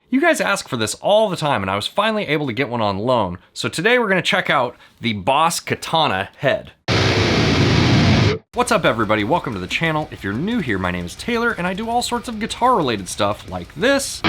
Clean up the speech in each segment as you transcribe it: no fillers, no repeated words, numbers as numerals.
You guys ask for this all the time, and I was finally able to get one on loan. So today we're gonna check out the Boss Katana head. What's up everybody, welcome to the channel. If you're new here, my name is Taylor, and I do all sorts of guitar related stuff like this.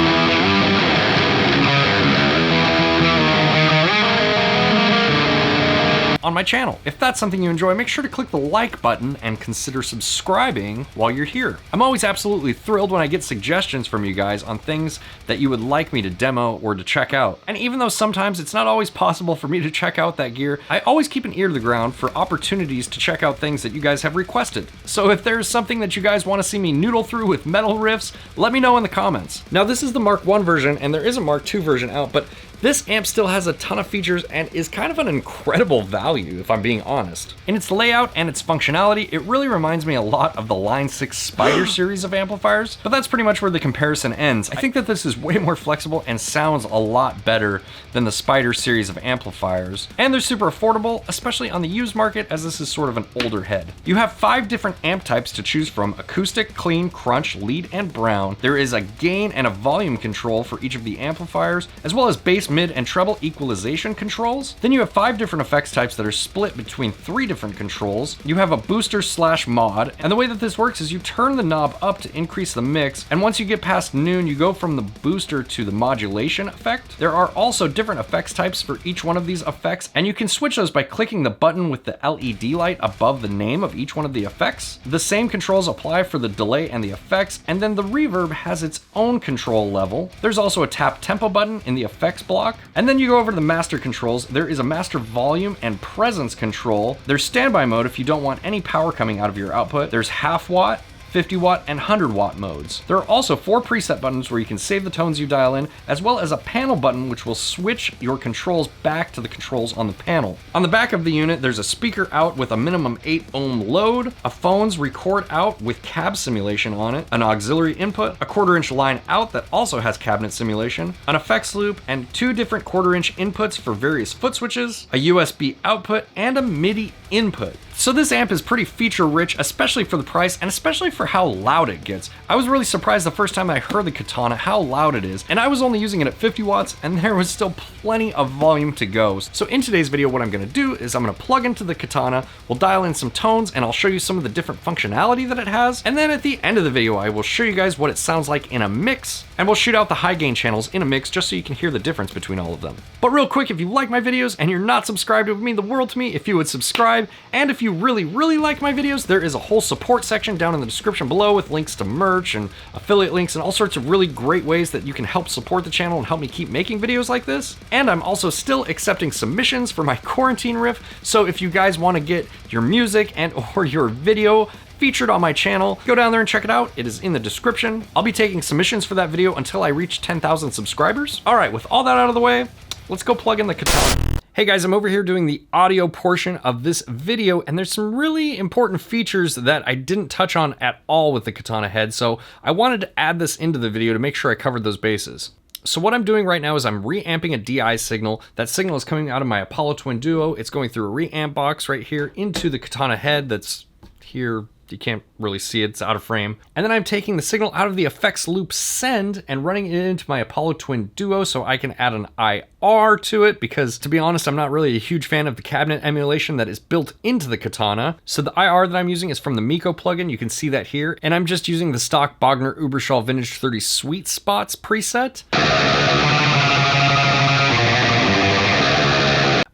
On my channel. If that's something you enjoy, make sure to click the like button and consider subscribing while you're here. I'm always absolutely thrilled when I get suggestions from you guys on things that you would like me to demo or to check out. And even though sometimes it's not always possible for me to check out that gear, I always keep an ear to the ground for opportunities to check out things that you guys have requested. So if there's something that you guys want to see me noodle through with metal riffs, let me know in the comments. Now this is the Mark 1 version, and there is a Mark 2 version out, but this amp still has a ton of features and is kind of an incredible value, if I'm being honest. In its layout and its functionality, it really reminds me a lot of the Line 6 Spider series of amplifiers, but that's pretty much where the comparison ends. I think that this is way more flexible and sounds a lot better than the Spider series of amplifiers. And they're super affordable, especially on the used market, as this is sort of an older head. You have 5 different amp types to choose from: acoustic, clean, crunch, lead, and brown. There is a gain and a volume control for each of the amplifiers, as well as bass, mid, and treble equalization controls. Then you have 5 different effects types that are split between 3 different controls. You have a booster slash mod, and the way that this works is you turn the knob up to increase the mix, and once you get past noon, you go from the booster to the modulation effect. There are also different effects types for each one of these effects, and you can switch those by clicking the button with the LED light above the name of each one of the effects. The same controls apply for the delay and the effects, and then the reverb has its own control level. There's also a tap tempo button in the effects block. And then you go over to the master controls. There is a master volume and presence control. There's standby mode if you don't want any power coming out of your output. There's half watt, 50 watt, and 100 watt modes. There are also 4 preset buttons where you can save the tones you dial in, as well as a panel button which will switch your controls back to the controls on the panel. On the back of the unit, there's a speaker out with a minimum 8 ohm load, a phone's record out with cab simulation on it, an auxiliary input, a 1/4 inch line out that also has cabinet simulation, an effects loop, and 2 different 1/4 inch inputs for various foot switches, a USB output, and a MIDI input. So this amp is pretty feature rich, especially for the price and especially for how loud it gets. I was really surprised the first time I heard the Katana how loud it is, and I was only using it at 50 watts and there was still plenty of volume to go. So in today's video, what I'm gonna do is I'm gonna plug into the Katana, we'll dial in some tones, and I'll show you some of the different functionality that it has. And then at the end of the video, I will show you guys what it sounds like in a mix, and we'll shoot out the high gain channels in a mix just so you can hear the difference between all of them. But real quick, if you like my videos and you're not subscribed, it would mean the world to me if you would subscribe. And if you really like my videos, there is a whole support section down in the description below with links to merch and affiliate links and all sorts of really great ways that you can help support the channel and help me keep making videos like this. And I'm also still accepting submissions for my quarantine riff, so if you guys want to get your music and or your video featured on my channel, go down there and check it out. It is in the description. I'll be taking submissions for that video until I reach 10,000 subscribers. All right, with all that out of the way, let's go plug in the Katana. Hey guys, I'm over here doing the audio portion of this video, and there's some really important features that I didn't touch on at all with the Katana head, so I wanted to add this into the video to make sure I covered those bases. So what I'm doing right now is I'm reamping a DI signal. That signal is coming out of my Apollo Twin Duo. It's going through a reamp box right here into the Katana head that's here. You can't really see it, it's out of frame. And then I'm taking the signal out of the effects loop send and running it into my Apollo Twin Duo so I can add an IR to it, because to be honest, I'm not really a huge fan of the cabinet emulation that is built into the Katana. So the IR that I'm using is from the Miko plugin, you can see that here. And I'm just using the stock Bogner 𝗬𝗢𝗨 Vintage 30 Sweet Spots preset.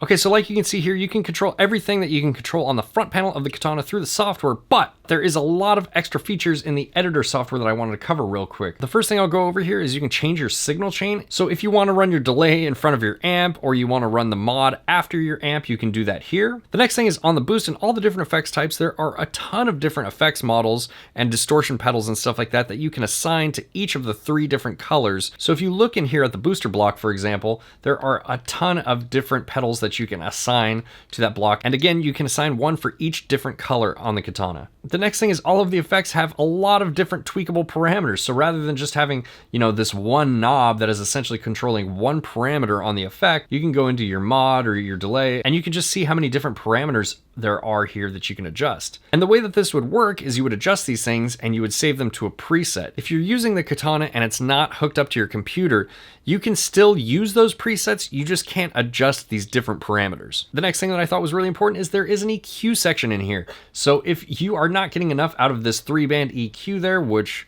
Okay, so like you can see here, you can control everything that you can control on the front panel of the Katana through the software, but there is a lot of extra features in the editor software that I wanted to cover real quick. The first thing I'll go over here is you can change your signal chain. So if you want to run your delay in front of your amp, or you want to run the mod after your amp, you can do that here. The next thing is on the boost and all the different effects types, there are a ton of different effects models and distortion pedals and stuff like that that you can assign to each of the 3 different colors. So if you look in here at the booster block, for example, there are a ton of different pedals that you can assign to that block. And again, you can assign one for each different color on the Katana. The next thing is all of the effects have a lot of different tweakable parameters. So rather than just having, this one knob that is essentially controlling one parameter on the effect, you can go into your mod or your delay and you can just see how many different parameters there are here that you can adjust. And the way that this would work is you would adjust these things and you would save them to a preset. If you're using the Katana and it's not hooked up to your computer, you can still use those presets, you just can't adjust these different parameters. The next thing that I thought was really important is there is an EQ section in here. So if you are not getting enough out of this 3-band EQ there, which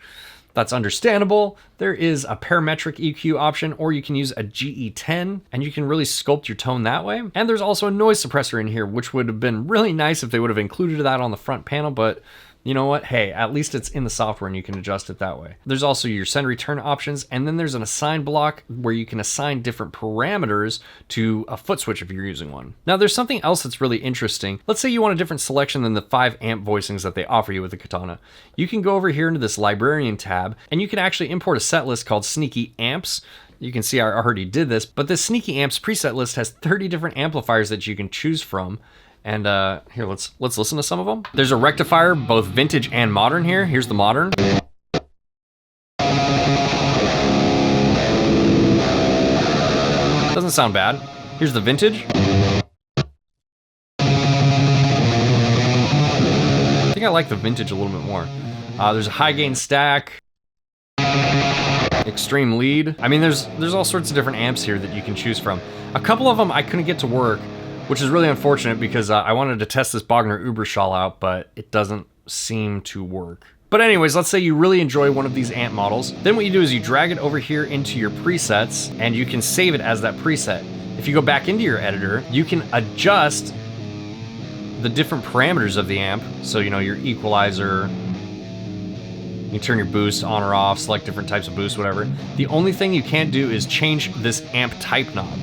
that's understandable, there is a parametric EQ option, or you can use a GE10 and you can really sculpt your tone that way. And there's also a noise suppressor in here, which would have been really nice if they would have included that on the front panel, but you know what? Hey, at least it's in the software and you can adjust it that way. There's also your send return options, and then there's an assign block where you can assign different parameters to a foot switch if you're using one. Now there's something else that's really interesting. Let's say you want a different selection than the 5 amp voicings that they offer you with the Katana. You can go over here into this librarian tab and you can actually import a set list called Sneaky Amps. You can see I already did this, but this Sneaky Amps preset list has 30 different amplifiers that you can choose from. And here, let's listen to some of them. There's a rectifier, both vintage and modern here. Here's the modern. Doesn't sound bad. Here's the vintage. I think I like the vintage a little bit more. There's a high gain stack. Extreme lead. I mean, there's all sorts of different amps here that you can choose from. A couple of them I couldn't get to work, which is really unfortunate because I wanted to test this 𝗪𝗪𝗚 out, but it doesn't seem to work. But anyways, let's say you really enjoy one of these amp models. Then what you do is you drag it over here into your presets and you can save it as that preset. If you go back into your editor, you can adjust the different parameters of the amp. So, you know, your equalizer, you can turn your boost on or off, select different types of boost, whatever. The only thing you can't do is change this amp type knob.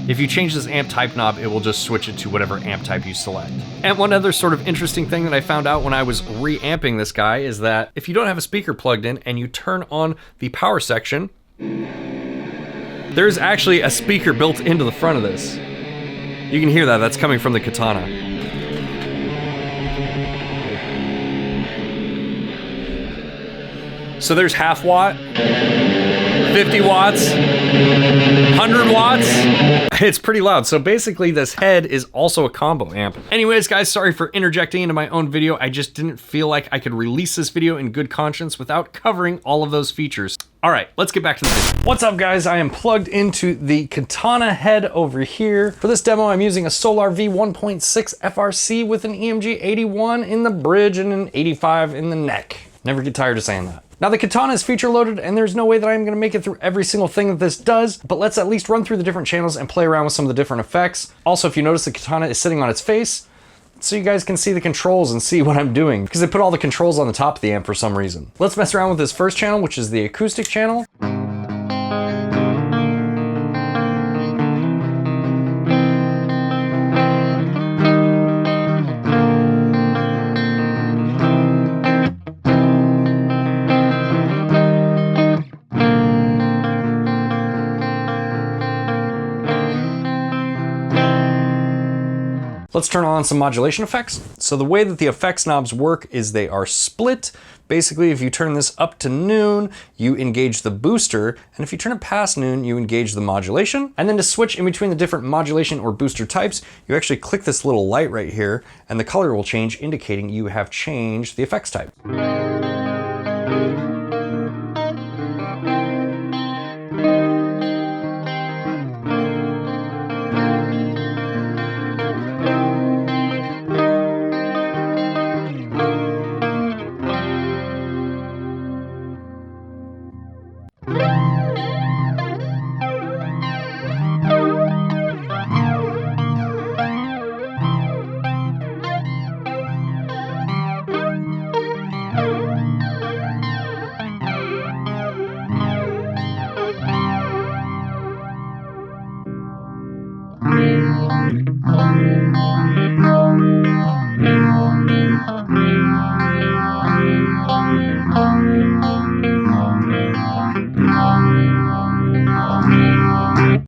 If you change this amp type knob, it will just switch it to whatever amp type you select. And one other sort of interesting thing that I found out when I was reamping this guy is that if you don't have a speaker plugged in and you turn on the power section, there's actually a speaker built into the front of this. You can hear that, that's coming from the Katana. So there's half watt, 50 watts, 100 watts. It's pretty loud. So basically this head is also a combo amp. Anyways, guys, sorry for interjecting into my own video. I just didn't feel like I could release this video in good conscience without covering all of those features. All right, let's get back to the video. What's up, guys? I am plugged into the Katana head over here. For this demo, I'm using a Solar V1.6 FRC with an EMG 81 in the bridge and an 85 in the neck. Never get tired of saying that. Now the Katana is feature loaded and there's no way that I'm gonna make it through every single thing that this does, but let's at least run through the different channels and play around with some of the different effects. Also, if you notice, the Katana is sitting on its face, so you guys can see the controls and see what I'm doing, because they put all the controls on the top of the amp for some reason. Let's mess around with this first channel, which is the acoustic channel. Let's turn on some modulation effects. So the way that the effects knobs work is they are split. Basically, if you turn this up to noon, you engage the booster, and if you turn it past noon, you engage the modulation. And then to switch in between the different modulation or booster types, you actually click this little light right here, and the color will change, indicating you have changed the effects type.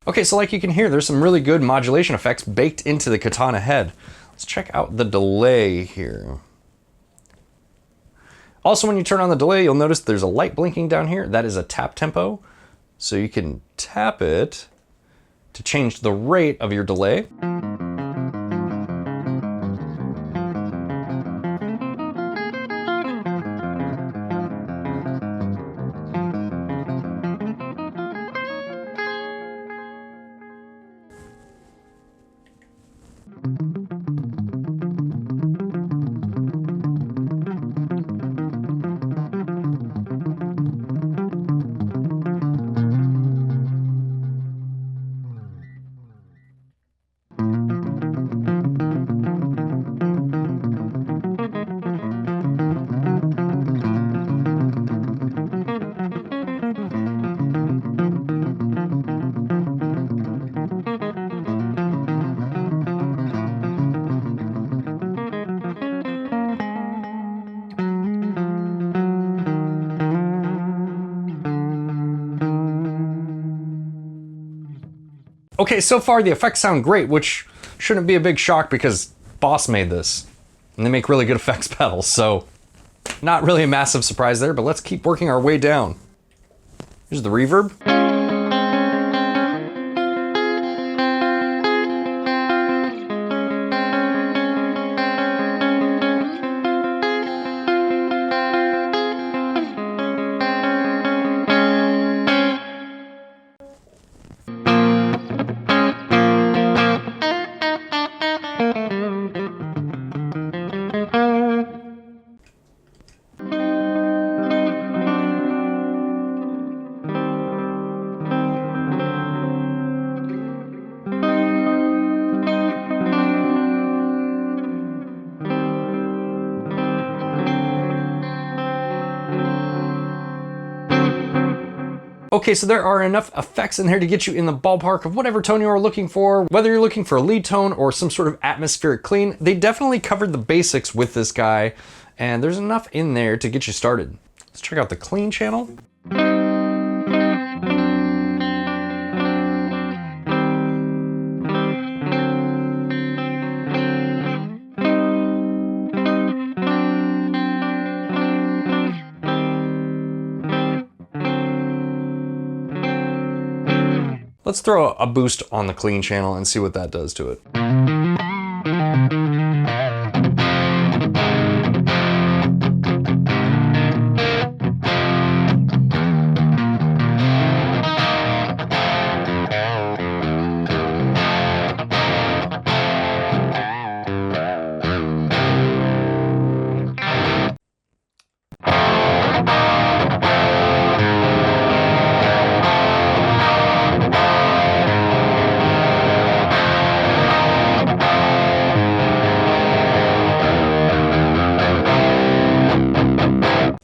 Okay, so like you can hear, there's some really good modulation effects baked into the Katana head. Let's check out the delay here. Also, when you turn on the delay, you'll notice there's a light blinking down here. That is a tap tempo. So you can tap it to change the rate of your delay. Okay, so far the effects sound great, which shouldn't be a big shock because Boss made this. And they make really good effects pedals, so not really a massive surprise there, but let's keep working our way down. Here's the reverb. Okay, so there are enough effects in here to get you in the ballpark of whatever tone you are looking for. Whether you're looking for a lead tone or some sort of atmospheric clean, they definitely covered the basics with this guy, and there's enough in there to get you started. Let's check out the clean channel. Let's throw a boost on the clean channel and see what that does to it.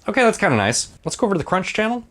Okay, that's kind of nice. Let's go over to the crunch channel.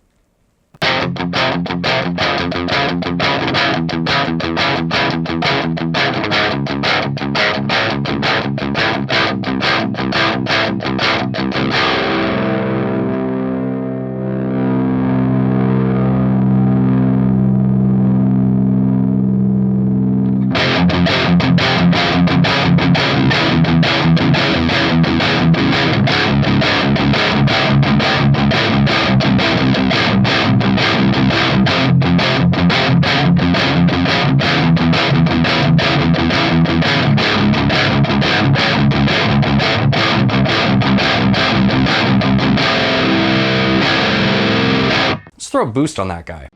Throw a boost on that guy.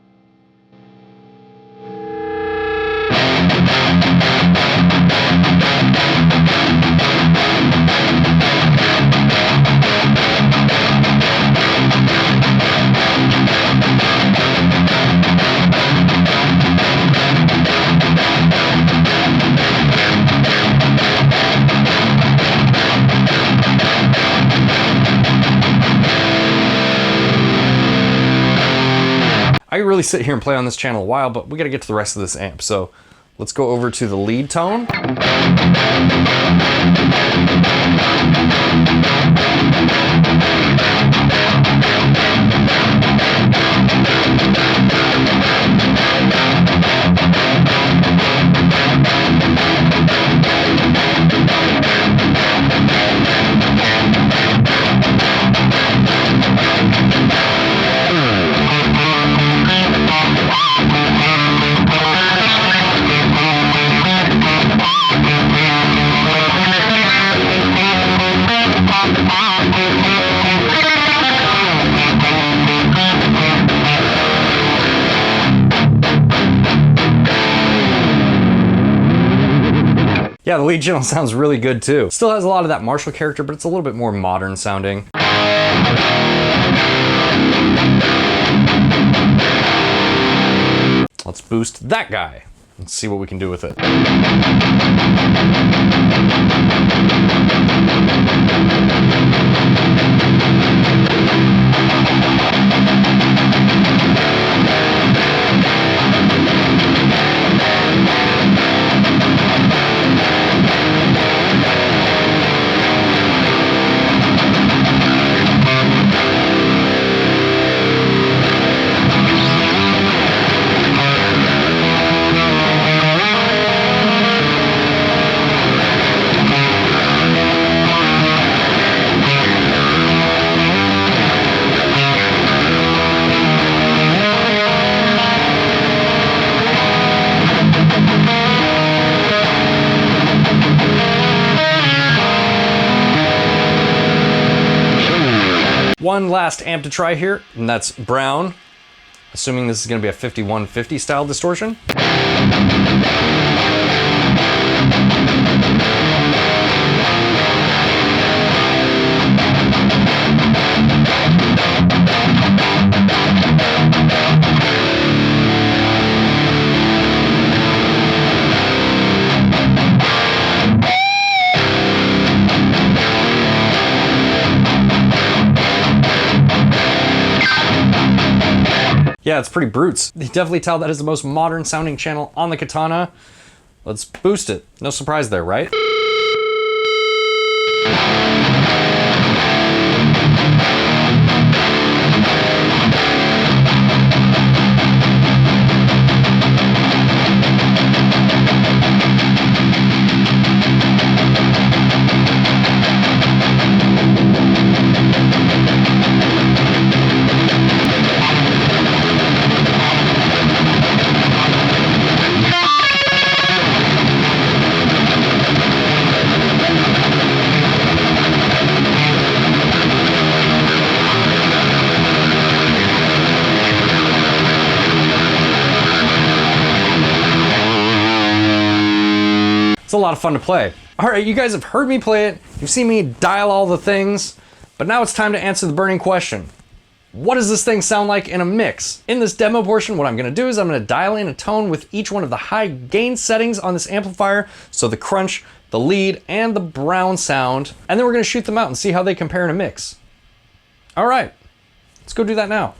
I could really sit here and play on this channel a while, but we gotta get to the rest of this amp. So let's go over to the lead tone. Yeah, the lead channel sounds really good too. Still has a lot of that Marshall character, but it's a little bit more modern sounding. Let's boost that guy. Let's see what we can do with it. one last amp to try here, and that's brown. Assuming this is gonna be a 5150 style distortion. Yeah, it's pretty brutes. You definitely tell that is the most modern sounding channel on the Katana. Let's boost it. No surprise there, right? It's a lot of fun to play. All right, you guys have heard me play it. You've seen me dial all the things, but now it's time to answer the burning question. What does this thing sound like in a mix? In this demo portion, what I'm gonna do is I'm gonna dial in a tone with each one of the high gain settings on this amplifier. So the crunch, the lead, and the brown sound. And then we're gonna shoot them out and see how they compare in a mix. All right, let's go do that now.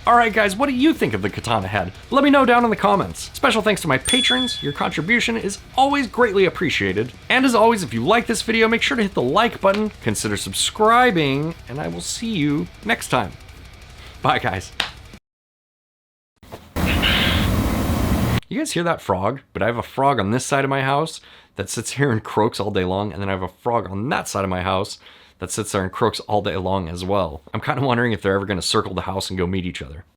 Alright guys, what do you think of the Katana head? Let me know down in the comments. Special thanks to my patrons, your contribution is always greatly appreciated. And as always, if you like this video, make sure to hit the like button, consider subscribing, and I will see you next time. Bye guys. You guys hear that frog? But I have a frog on this side of my house that sits here and croaks all day long, and then I have a frog on that side of my house that sits there and croaks all day long as well. I'm kind of wondering if they're ever going to circle the house and go meet each other.